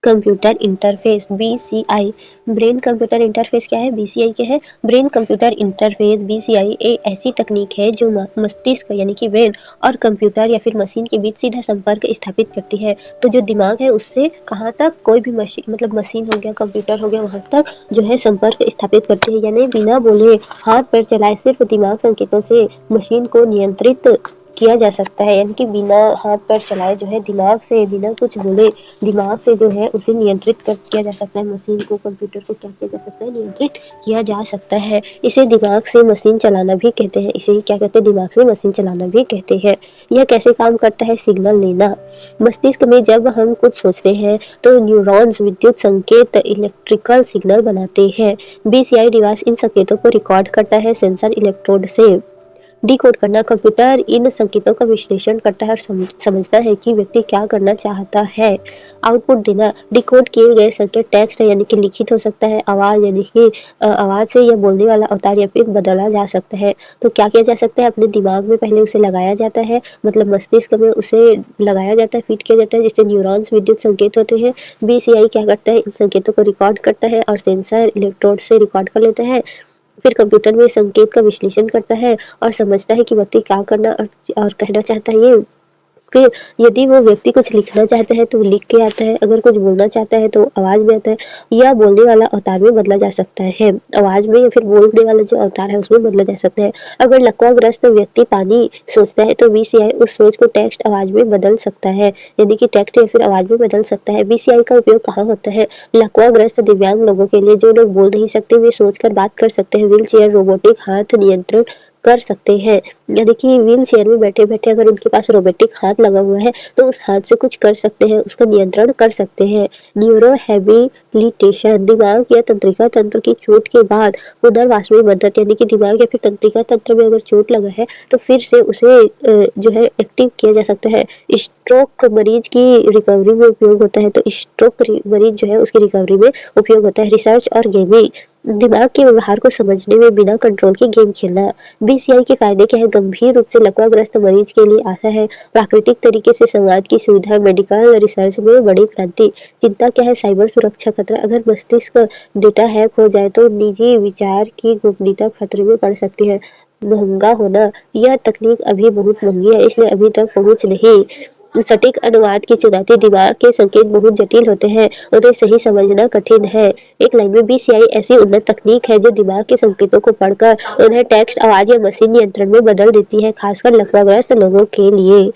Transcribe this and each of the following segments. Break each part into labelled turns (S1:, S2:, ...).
S1: Computer interface BCI। Brain computer interface क्या है? BCI क्या है? ब्रेन कंप्यूटर इंटरफेस BCI एक ऐसी तकनीक है जो मस्तिष्क यानी कि ब्रेन और कंप्यूटर या फिर मशीन के बीच सीधा संपर्क स्थापित करती है। तो जो दिमाग है उससे कहाँ तक कोई भी मशीन मतलब मशीन हो गया, कंप्यूटर हो गया, वहाँ तक जो है संपर्क स्थापित करती है। यानी बिना बोले हाथ पैर चलाए सिर्फ दिमाग संकेतों से मशीन को नियंत्रित किया जा सकता है। यानी कि बिना हाथ पैर चलाए जो है दिमाग से, बिना कुछ बोले दिमाग से जो है उसे नियंत्रित किया जा सकता है। मशीन को, कंप्यूटर को क्या किया जा सकता है? नियंत्रित किया जा सकता है। इसे दिमाग से मशीन चलाना भी कहते हैं। इसे क्या कहते हैं? दिमाग से मशीन चलाना भी कहते हैं। यह कैसे काम करता है? सिग्नल लेना। मस्तिष्क में जब हम कुछ सोचते हैं तो न्यूरॉन्स विद्युत संकेत इलेक्ट्रिकल सिग्नल बनाते हैं। BCI डिवाइस इन संकेतों को रिकॉर्ड करता है सेंसर इलेक्ट्रोड से। डिकोड करना। कंप्यूटर इन संकेतों का विश्लेषण करता है और समझता है कि व्यक्ति क्या करना चाहता है। आउटपुट देना। डिकोड किए गए संकेत टेक्स्ट यानी कि लिखित हो सकता है, आवाज़ यानी कि आवाज़ से या बोलने वाला अवतार या फिर बदला जा सकता है। तो क्या किया जा सकता है? अपने दिमाग में पहले उसे लगाया जाता है, मतलब मस्तिष्क में उसे लगाया जाता है, फीड किया जाता है, जिससे न्यूरॉन्स विद्युत संकेत होते हैं। BCI क्या करता है? इन संकेतों को रिकॉर्ड करता है और सेंसर इलेक्ट्रोड से रिकॉर्ड कर लेता है। फिर कंप्यूटर में संकेत का विश्लेषण करता है और समझता है कि व्यक्ति क्या करना और कहना चाहता है। ये फिर यदि वो व्यक्ति कुछ लिखना चाहता है तो वो लिख के आता है, अगर कुछ बोलना चाहता है तो आवाज़ में आता है या बोलने वाला अवतार में बदला जा सकता है। आवाज़ में या फिर बोलने वाला जो अवतार है उसमें बदला जा सकता है। अगर लकवाग्रस्त व्यक्ति पानी सोचता है तो BCI उस सोच को टेक्स्ट आवाज़ में बदल सकता है, यानी कि टेक्स्ट या फिर आवाज़ में बदल सकता है। BCI का उपयोग कहाँ होता है? लकवाग्रस्त दिव्यांग लोगों के लिए, जो लोग बोल नहीं सकते वे सोचकर बात कर सकते हैं। व्हीलचेयर, रोबोटिक हाथ नियंत्रण कर सकते हैं, यानी कि व्हील चेयर में बैठे-बैठे अगर उनके पास रोबोटिक हाथ लगा हुआ है तो उस हाथ से कुछ कर सकते हैं, उसका नियंत्रण कर सकते हैं। न्यूरोहैबिलिटेशन। दिमाग या तंत्रिका तंत्र की चोट के बाद पुनर्वास में मदद, यानी कि दिमाग या फिर तंत्रिका तंत्र में अगर चोट लगा है तो फिर से उसे जो है एक्टिव किया जा सकता है। स्ट्रोक मरीज की रिकवरी में उपयोग होता है, तो स्ट्रोक मरीज जो है उसकी रिकवरी में उपयोग होता है। रिसर्च और गेमिंग। दिमाग के व्यवहार को समझने में बिना कंट्रोल के गेम खेलना। BCI के फायदे क्या है? गंभीर रूप से लकवाग्रस्त मरीज के लिए आशा है। प्राकृतिक तरीके से संवाद की सुविधा। मेडिकल रिसर्च में बड़ी क्रांति। चिंता क्या है? साइबर सुरक्षा खतरा। अगर मस्तिष्क डेटा हैक हो जाए तो निजी विचार की गोपनीयता खतरे में पड़ सकती है। महंगा होना। यह तकनीक अभी बहुत महंगी है, इसलिए अभी तक पहुंच नहीं। सटीक अनुवाद की चुनौती। दिमाग के संकेत बहुत जटिल होते हैं, उन्हें सही समझना कठिन है। एक लाइन में BCI ऐसी उन्नत तकनीक है जो दिमाग के संकेतों को पढ़कर उन्हें टेक्स्ट, आवाज़ या मशीन नियंत्रण में बदल देती है, खासकर लकवाग्रस्त लोगों के लिए।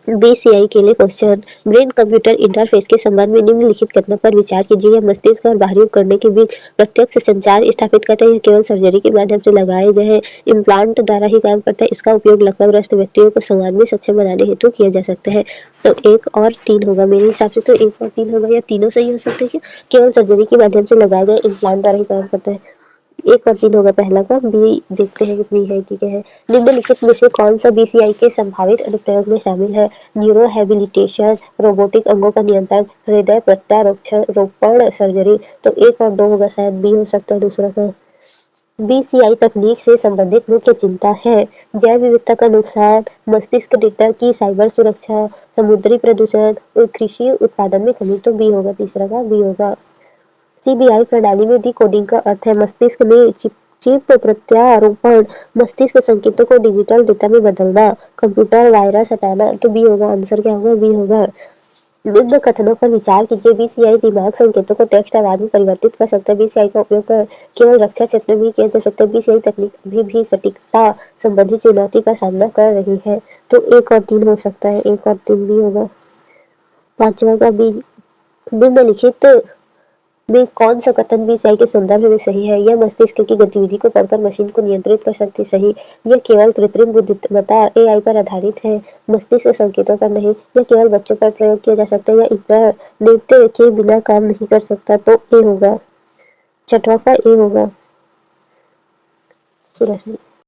S1: BCI के लिए क्वेश्चन। ब्रेन कंप्यूटर इंटरफेस के संबंध में निम्नलिखित कथनों पर विचार कीजिए। यह मस्तिष्क और बाहरी उपकरणों के बीच प्रत्यक्ष संचार स्थापित करता है। यह केवल सर्जरी के माध्यम से लगाए गए इम्प्लांट द्वारा ही काम करता है। इसका उपयोग लकवाग्रस्त व्यक्तियों को संवाद में सक्षम बनाने हेतु किया जा सकता है। तो 1 और 3 होगा मेरे हिसाब से, तो 1 और 3 होगा या तीनों सही हो सकते हैं क्या? केवल सर्जरी के माध्यम से लगाए गए इम्प्लांट द्वारा ही काम करता है। 1 और 3 होगा पहला का। बी देखते हैं कि बी है कि क्या है। निम्नलिखित में से कौन सा BCI के संभावित अनुप्रयोग में शामिल है? न्यूरोहैबिलिटेशन, रोबोटिक अंगों का नियंत्रण, हृदय प्रत्यारोपण सर्जरी। तो 1 और 2 होगा, शायद बी हो सकता है दूसरा का। BCI तकनीक से संबंधित मुख्य चिंता है जैव विविधता का नुकसान, मस्तिष्क डेटा की साइबर सुरक्षा, समुद्री प्रदूषण और कृषि उत्पादन में कमी। तो बी होगा, तीसरा का बी होगा। CBI प्रणाली में डिकोडिंग का अर्थ है मस्तिष्क में चिप प्रत्यारोपण, मस्तिष्क संकेतों को डिजिटल डेटा में बदलना, कंप्यूटर वायरस हटाना। तो बी होगा, आंसर क्या होगा? बी होगा। निम्न कथनों पर विचार कीजिए। BCI दिमाग संकेतों को टेक्स्ट आवाज में परिवर्तित कर सकता है। BCI का उपयोग केवल रक्षा क्षेत्र में किया जा सकता है। BCI तकनीक अभी भी सटीकता संबंधी चुनौती का सामना कर रही है। तो 1 और 3 हो सकता है, 1 और 3 भी होगा। 5वां का बी। निम्नलिखित में कौन सा कथन BCI के संदर्भ में सही है? यह मस्तिष्क की गतिविधि को पढ़कर मशीन को नियंत्रित कर सकती है। सही। यह केवल कृत्रिम बुद्धिमत्ता AI पर आधारित है, मस्तिष्क संकेतों पर नहीं। यह केवल बच्चों पर प्रयोग किया जा सकता है। यह इंटरनेट के बिना काम नहीं कर सकता। तो ए होगा, 6वां का ए होगा।